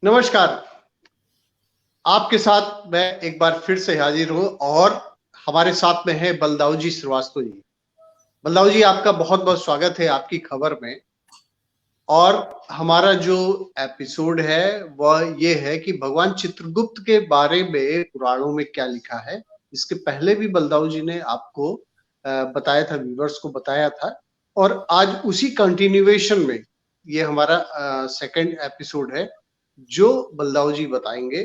नमस्कार। आपके साथ मैं एक बार फिर से हाजिर हूं और हमारे साथ में है बलदाऊ जी श्रीवास्तव जी। बलदाऊ जी, आपका बहुत बहुत स्वागत है आपकी खबर में। और हमारा जो एपिसोड है वह ये है कि भगवान चित्रगुप्त के बारे में पुराणों में क्या लिखा है। इसके पहले भी बलदाऊ जी ने आपको बताया था, व्यूवर्स को बताया था। और आज उसी कंटिन्यूएशन में ये हमारा सेकंड एपिसोड है जो बलदाऊ जी बताएंगे।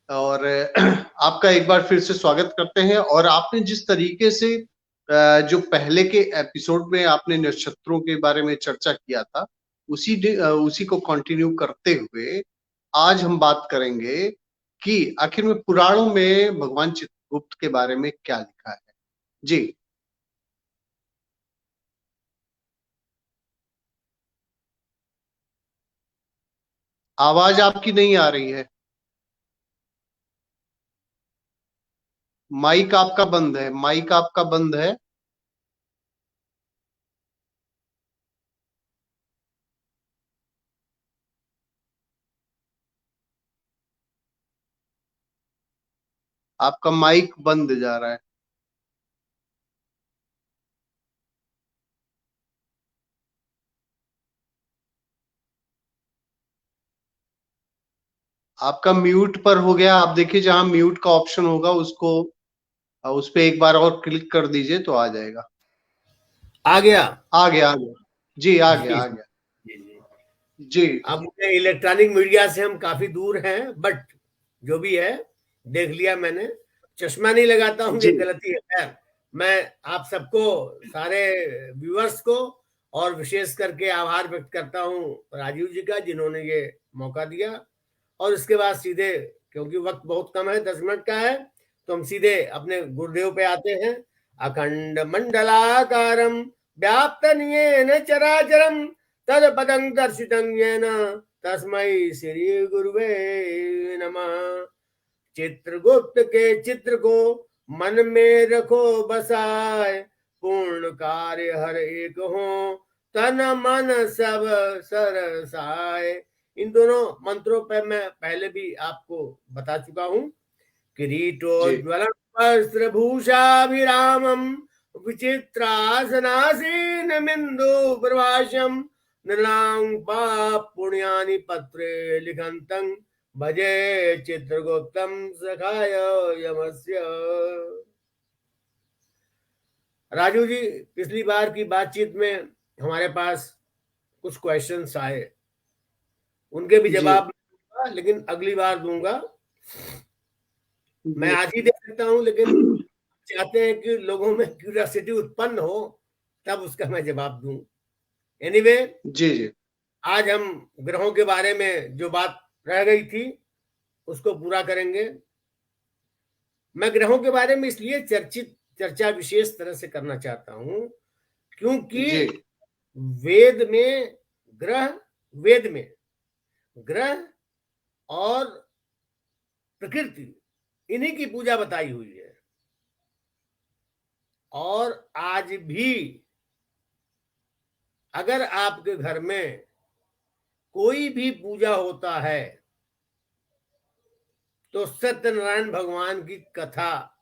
और आपका एक बार फिर से स्वागत करते हैं। और आपने जिस तरीके से जो पहले के एपिसोड में आपने नक्षत्रों के बारे में चर्चा किया था, उसी को कंटिन्यू करते हुए आज हम बात करेंगे कि आखिर में पुराणों में भगवान चित्रगुप्त के बारे में क्या लिखा है। जी, आवाज आपकी नहीं आ रही है। माइक आपका बंद है, माइक आपका बंद है। आपका माइक बंद जा रहा है। आपका म्यूट पर हो गया। आप देखिए जहां म्यूट का ऑप्शन होगा उसको उस पे एक बार और क्लिक कर दीजिए तो आ जाएगा। आ गया। आ गया, आ गया। जी, आ गया, आ गया। जी। जी, अब इलेक्ट्रॉनिक मीडिया से हम काफी दूर हैं, बट जो भी है देख लिया मैंने। चश्मा नहीं लगाता हूँ, जी, ये गलती है। खैर, मैं आप सबको, सारे व्यूअर्स को और विशेष करके आभार व्यक्त करता हूँ राजीव जी का, जिन्होंने ये मौका दिया। और इसके बाद सीधे, क्योंकि वक्त बहुत कम है, 10 मिनट का है, तो हम सीधे अपने गुरुदेव पे आते हैं। अखंड मंडलाकारम व्याप्त नियेन चराचरम तत्पदं दर्शितं येन तस्मै श्री गुरुवे नमः। चित्रगुप्त के चित्र को मन में रखो बसाए, पूर्ण कार्य हर एक हो तन मन सब सरसाए। इन दोनों मंत्रों पर मैं पहले भी आपको बता चुका हूं। किरीटोज्वलं वस्त्रभूषाभिरामं विचित्रासनासीनमिन्दुप्रभाषं नृणां पुण्यानि पत्रे लिखन्तं भजे चित्रगुप्तं सखाय यमस्य। राजू जी, पिछली बार की बातचीत में हमारे पास कुछ क्वेश्चंस आए, उनके भी जवाब दूंगा, लेकिन अगली बार दूंगा। मैं आज ही दे सकता हूं, लेकिन चाहते हैं कि लोगों में क्यूरियोसिटी उत्पन्न हो, तब उसका मैं जवाब दूं। एनीवे, जी, जी, आज हम ग्रहों के बारे में जो बात रह गई थी उसको पूरा करेंगे। मैं ग्रहों के बारे में इसलिए चर्चा विशेष तरह से करना चाहता हूं क्योंकि जी, वेद में ग्रह वेद में ग्रह और प्रकृति, इन्हीं की पूजा बताई हुई है। और आज भी अगर आपके घर में कोई भी पूजा होता है तो सत्यनारायण भगवान की कथा,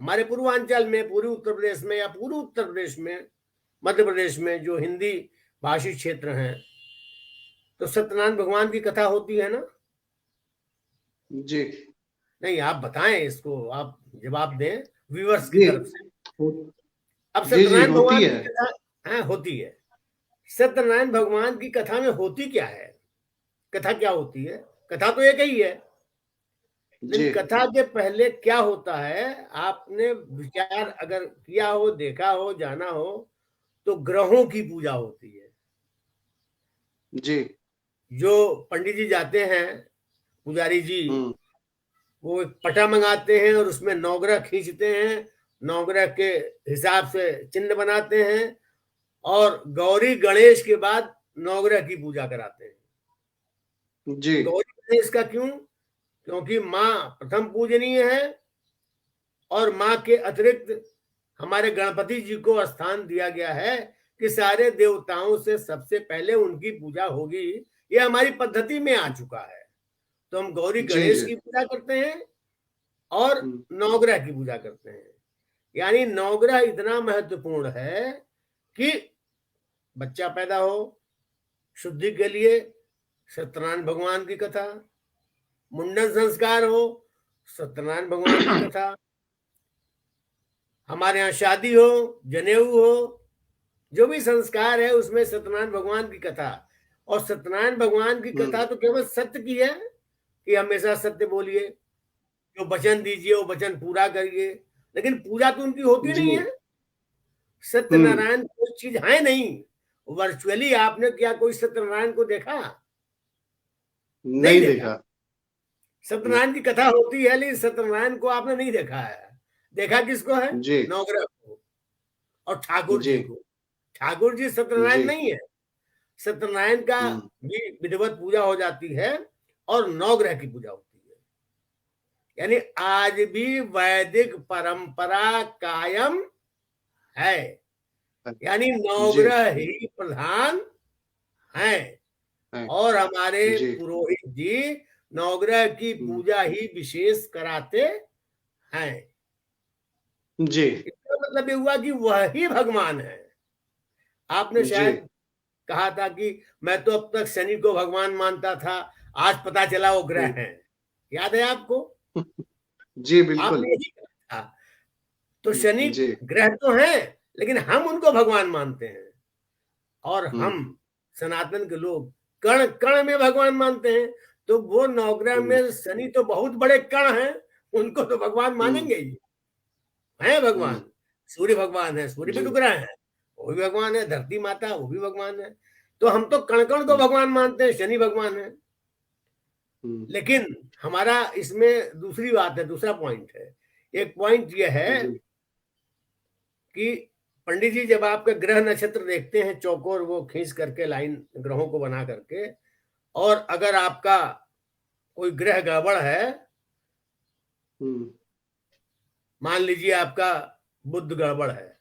हमारे पूर्वांचल में, पूर्वी उत्तर प्रदेश में या पूर्वी उत्तर प्रदेश में, मध्य प्रदेश में जो हिंदी भाषी क्षेत्र हैं, तो सत्यनारायण भगवान की कथा होती है ना? जी, नहीं, आप बताएं, इसको आप जवाब दें व्यूअर्स की जी, तरफ से। अब जी, जी, सत्यनारायण होती भगवान है। की कथा, हाँ, होती है। सत्यनारायण भगवान की कथा में होती क्या है? कथा क्या होती है? कथा तो एक ही है, जी, लेकिन कथा के पहले क्या होता है, आपने विचार अगर किया हो, देखा हो, जाना हो, तो ग्रहों की पूजा होती है। जी, जो पंडित जी जाते हैं, पुजारी जी, हम्म, वो एक पटा मंगाते हैं और उसमें नवग्रह खींचते हैं, नवग्रह के हिसाब से चिन्ह बनाते हैं, और गौरी गणेश के बाद नवग्रह की पूजा कराते हैं। जी, गौरी गणेश का क्यों? क्योंकि माँ प्रथम पूजनीय है, और माँ के अतिरिक्त हमारे गणपति जी को स्थान दिया गया है कि सारे देवताओं से सबसे पहले उनकी पूजा होगी। यह हमारी पद्धति में आ चुका है। तो हम गौरी जी गणेश जी की पूजा करते हैं और नवग्रह की पूजा करते हैं। यानी नवग्रह इतना महत्वपूर्ण है कि बच्चा पैदा हो, शुद्धि के लिए सत्यनारायण भगवान की कथा, मुंडन संस्कार हो, सत्यनारायण भगवान की कथा, हमारे यहाँ शादी हो, जनेऊ हो, जो भी संस्कार है उसमें सत्यनारायण भगवान की कथा। और सत्यनारायण भगवान की कथा तो केवल सत्य की है कि हमेशा सत्य बोलिए, जो वचन दीजिए वो वचन पूरा करिए, लेकिन पूजा तो उनकी होती जी नहीं है। सत्यनारायण कोई चीज है नहीं। वर्चुअली आपने क्या कोई सत्यनारायण को देखा? नहीं नहीं देखा। देखा। सत्यनारायण की कथा होती है लेकिन सत्यनारायण को आपने नहीं देखा है। देखा किसको है? जी नवग्रह को और ठाकुर जी जी को। ठाकुर जी सत्यनारायण जी नहीं है। सत्यनारायण का भी विधिवत पूजा हो जाती है और नवग्रह की पूजा होती है। यानी आज भी वैदिक परंपरा कायम है। यानी जी नवग्रह ही प्रधान है है, और हमारे जी पुरोहित जी नवग्रह की पूजा ही विशेष कराते हैं। जी इसका मतलब ये हुआ कि वह ही भगवान है। आपने जी शायद कहा था कि मैं तो अब तक शनि को भगवान मानता था, आज पता चला वो ग्रह है। याद है आपको? जी बिल्कुल। आपने यही कहा था। तो शनि जी ग्रह तो है लेकिन हम उनको भगवान मानते हैं। और हम सनातन के लोग कण कण में भगवान मानते हैं। तो वो नवग्रह में शनि तो बहुत बड़े कण हैं, उनको तो भगवान मानेंगे ही। है भगवान। सूर्य भगवान है, सूर्य भी जी तो ग्रह है, वो भी भगवान है। धरती माता वो भी भगवान है। तो हम तो कण कण को भगवान मानते हैं, शनि भगवान है। लेकिन हमारा इसमें दूसरी बात है, दूसरा पॉइंट है। एक पॉइंट यह है जी कि पंडित जी जब आपके ग्रह नक्षत्र देखते हैं चौकोर वो खींच करके लाइन ग्रहों को बना करके, और अगर आपका कोई ग्रह गड़बड़ है, मान लीजिए आपका बुध गड़बड़ है,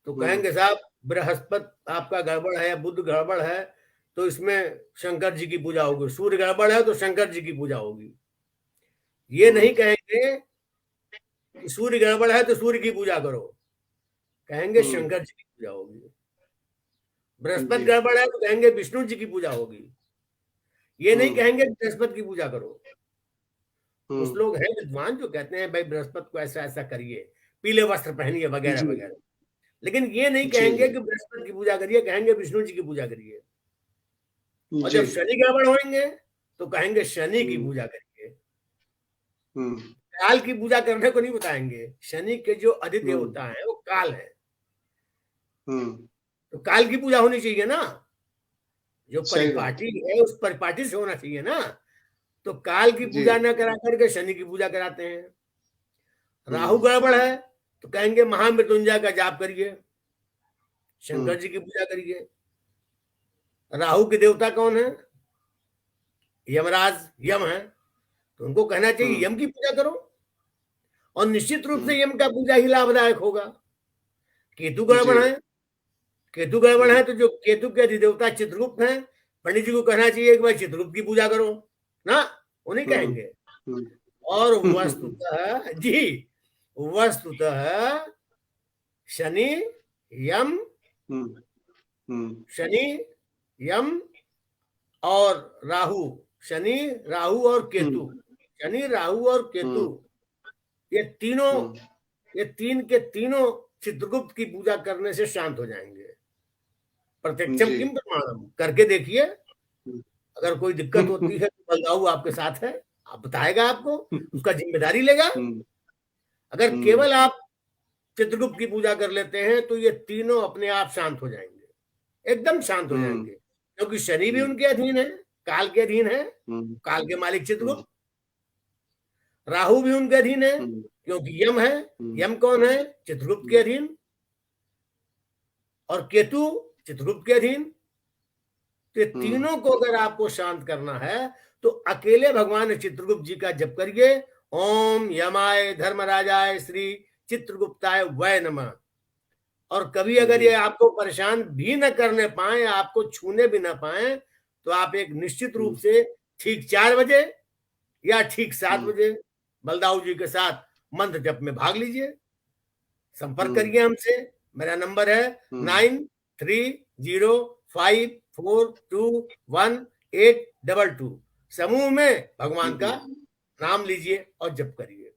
तो कहेंगे साहब बृहस्पति आपका गड़बड़ है या बुध गड़बड़ है तो इसमें शंकर जी की पूजा होगी। सूर्य गड़बड़ है तो शंकर जी की पूजा होगी। ये नहीं कहेंगे कि सूर्य गड़बड़ है तो सूर्य की पूजा करो, कहेंगे शंकर जी की पूजा होगी। बृहस्पति जी गड़बड़ है तो कहेंगे विष्णु जी की पूजा होगी। ये नहीं कहेंगे बृहस्पति की पूजा करो। कुछ लोग हैं विद्वान जो कहते हैं भाई बृहस्पति को ऐसा ऐसा करिए, पीले वस्त्र पहनिए वगैरह जी वगैरह, लेकिन ये नहीं जी कहेंगे कि बृहस्पति की पूजा करिए, कहेंगे विष्णु जी की पूजा करिए। और जी जब शनि गड़बड़ होंगे तो कहेंगे शनि की पूजा करिए। काल की पूजा करने को नहीं बताएंगे। शनि के जो अधिदेवता है वो काल है, तो काल की पूजा होनी चाहिए ना। जो सही बात। परिपाटी है उस परिपाटी से होना चाहिए ना। तो काल की जी पूजा न करा करके शनि की पूजा कराते हैं। राहु गड़बड़ है तो कहेंगे महामृत्युंजय का जाप करिए, शंकर जी की पूजा करिए। राहु के देवता कौन है? यमराज, यम है, तो उनको कहना चाहिए यम की पूजा करो। और निश्चित रूप से यम का पूजा ही लाभदायक होगा। केतु जी गड़बड़ है, केतु गड़बड़ है तो जो केतु के अधिदेवता चित्रगुप्त हैं, पंडित जी को कहना चाहिए कि भाई चित्रगुप्त की पूजा करो ना, उन्हें कहेंगे। और वस्तुतः जी, वस्तुतः शनि यम, शनि यम और राहु, शनि राहु और केतु, शनि राहु और केतु, ये तीनों, ये तीन के तीनों चित्रगुप्त की पूजा करने से शांत हो जाएंगे। प्रत्यक्षम किम प्रमाणम, करके देखिए। अगर कोई दिक्कत होती है तो बलदाऊ आपके साथ है, आप बताएगा, आपको उसका जिम्मेदारी लेगा। अगर केवल आप चित्रगुप्त की पूजा कर लेते हैं तो ये तीनों अपने आप शांत हो जाएंगे, एकदम शांत हो जाएंगे, क्योंकि शनि भी उनके अधीन है, काल के अधीन है, काल के मालिक चित्रगुप्त। राहु भी उनके अधीन है क्योंकि यम है, यम कौन है? चित्रगुप्त के अधीन। और केतु चित्रगुप्त के अधीन। तो तीनों को अगर आपको शांत करना है तो अकेले भगवान चित्रगुप्त जी का जप करिए। ओम यमाय धर्मराजाय श्री चित्रगुप्ताय वै नमः। और कभी अगर ये आपको परेशान भी न करने पाए, आपको छूने भी न पाए, तो आप एक निश्चित रूप से ठीक 4 बजे या ठीक 7 बजे बलदाऊ जी के साथ मंत्र जप में भाग लीजिए। संपर्क करिए हमसे। मेरा नंबर है 9305421822। समूह में भगवान का नाम लीजिए और जप करिए।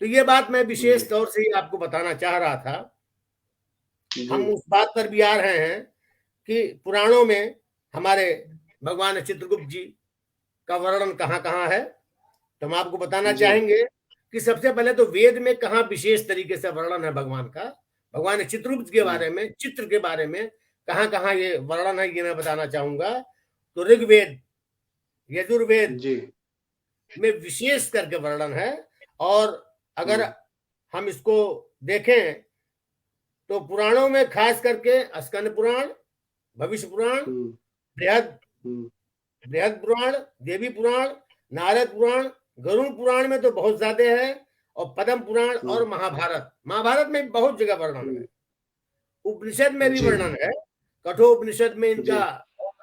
तो ये बात मैं विशेष तौर से आपको बताना चाह रहा था। हम उस बात पर भी आ रहे हैं कि पुराणों में हमारे भगवान चित्रगुप्त जी का वर्णन कहाँ कहाँ है। तो हम आपको बताना चाहेंगे कि सबसे पहले तो वेद में कहाँ विशेष तरीके से वर्णन है भगवान का, भगवान चित्रगुप्त के बारे में, चित्र के बारे में कहाँ कहाँ ये वर्णन है, ये मैं बताना चाहूंगा। तो ऋग्वेद, यजुर्वेद में विशेष करके वर्णन है। और अगर हम इसको देखें तो पुराणों में खास करके स्कंद पुराण, भविष्य पुराण, बृहद पुराण, देवी पुराण, नारद पुराण, गरुड़ पुराण में तो बहुत ज्यादा है, और पद्म पुराण और महाभारत में बहुत जगह वर्णन है। उपनिषद में भी वर्णन है। कठोपनिषद में इनका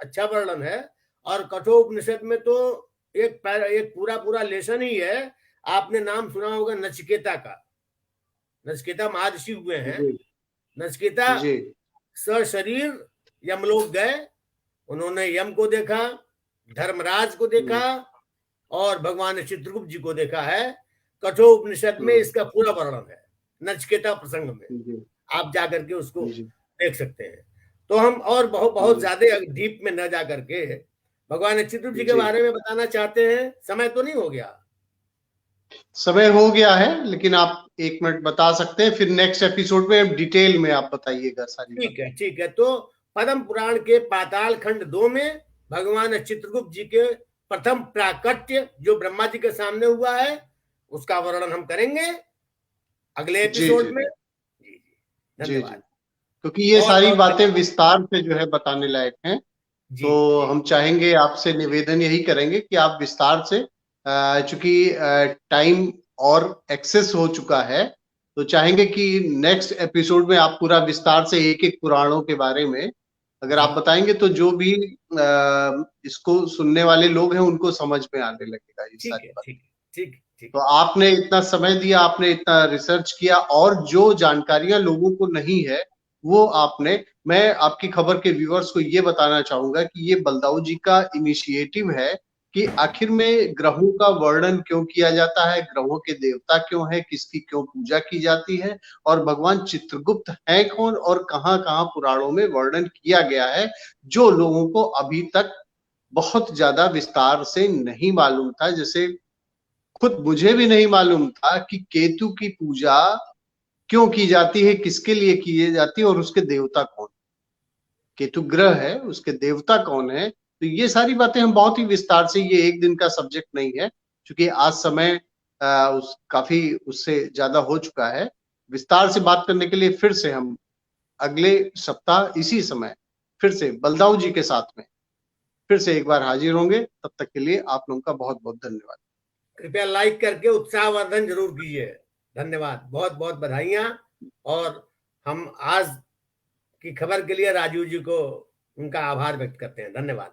अच्छा वर्णन है। और कठोपनिषद में तो एक पूरा लेसन ही है। आपने नाम सुना होगा नचिकेता का। नचिकेता महर्षि हुए हैं। नचिकेता सशरीर यमलोक गए। उन्होंने यम को देखा, धर्मराज को देखा और भगवान चित्रगुप्त जी को देखा है। कठोपनिषद में इसका पूरा वर्णन है, नचिकेता प्रसंग में। आप जाकर के उसको देख सकते हैं। तो हम और बहुत ज्यादा डीप में न जा करके भगवान चित्रगुप्त जी के बारे में बताना चाहते हैं। समय तो नहीं हो गया? समय हो गया है, लेकिन आप 1 मिनट बता सकते हैं, फिर नेक्स्ट एपिसोड में डिटेल में आप बताइएगा सारी। ठीक है। तो पद्म पुराण के पाताल खंड 2 में भगवान चित्रगुप्त जी के प्रथम प्राकट्य जो ब्रह्मा जी के सामने हुआ है, उसका वर्णन हम करेंगे अगले एपिसोड में। धन्यवाद। क्योंकि ये सारी बातें विस्तार से जो है बताने लायक हैं, तो हम चाहेंगे, आपसे निवेदन यही करेंगे कि आप विस्तार से, चूंकि टाइम और एक्सेस हो चुका है, तो चाहेंगे कि नेक्स्ट एपिसोड में आप पूरा विस्तार से एक एक पुराणों के बारे में अगर आप बताएंगे, तो जो भी इसको सुनने वाले लोग हैं उनको समझ में आने लगेगा ये सारी बात। ठीक। तो आपने इतना समय दिया, आपने इतना रिसर्च किया, और जो जानकारियां लोगों को नहीं है वो आपने, मैं आपकी खबर के व्यूअर्स को ये बताना चाहूंगा कि ये बलदाऊ जी का इनिशिएटिव है कि आखिर में ग्रहों का वर्णन क्यों किया जाता है, ग्रहों के देवता क्यों है, किसकी क्यों पूजा की जाती है, और भगवान चित्रगुप्त है कौन, और कहाँ कहाँ पुराणों में वर्णन किया गया है, जो लोगों को अभी तक बहुत ज्यादा विस्तार से नहीं मालूम था। जैसे खुद मुझे भी नहीं मालूम था कि केतु की पूजा क्यों की जाती है, किसके लिए की जाती है, और उसके देवता कौन, केतु ग्रह है, उसके देवता कौन है। तो ये सारी बातें हम बहुत ही विस्तार से, ये एक दिन का सब्जेक्ट नहीं है, क्योंकि आज समय काफी उससे ज्यादा हो चुका है। विस्तार से बात करने के लिए फिर से हम अगले सप्ताह इसी समय फिर से बलदाऊ जी के साथ में फिर से एक बार हाजिर होंगे। तब तक के लिए आप लोगों का बहुत बहुत धन्यवाद। कृपया लाइक करके उत्साहवर्धन जरूर कीजिए। धन्यवाद, बहुत बहुत बधाइयां। और हम आज की खबर के लिए राजीव जी को उनका आभार व्यक्त करते हैं। धन्यवाद।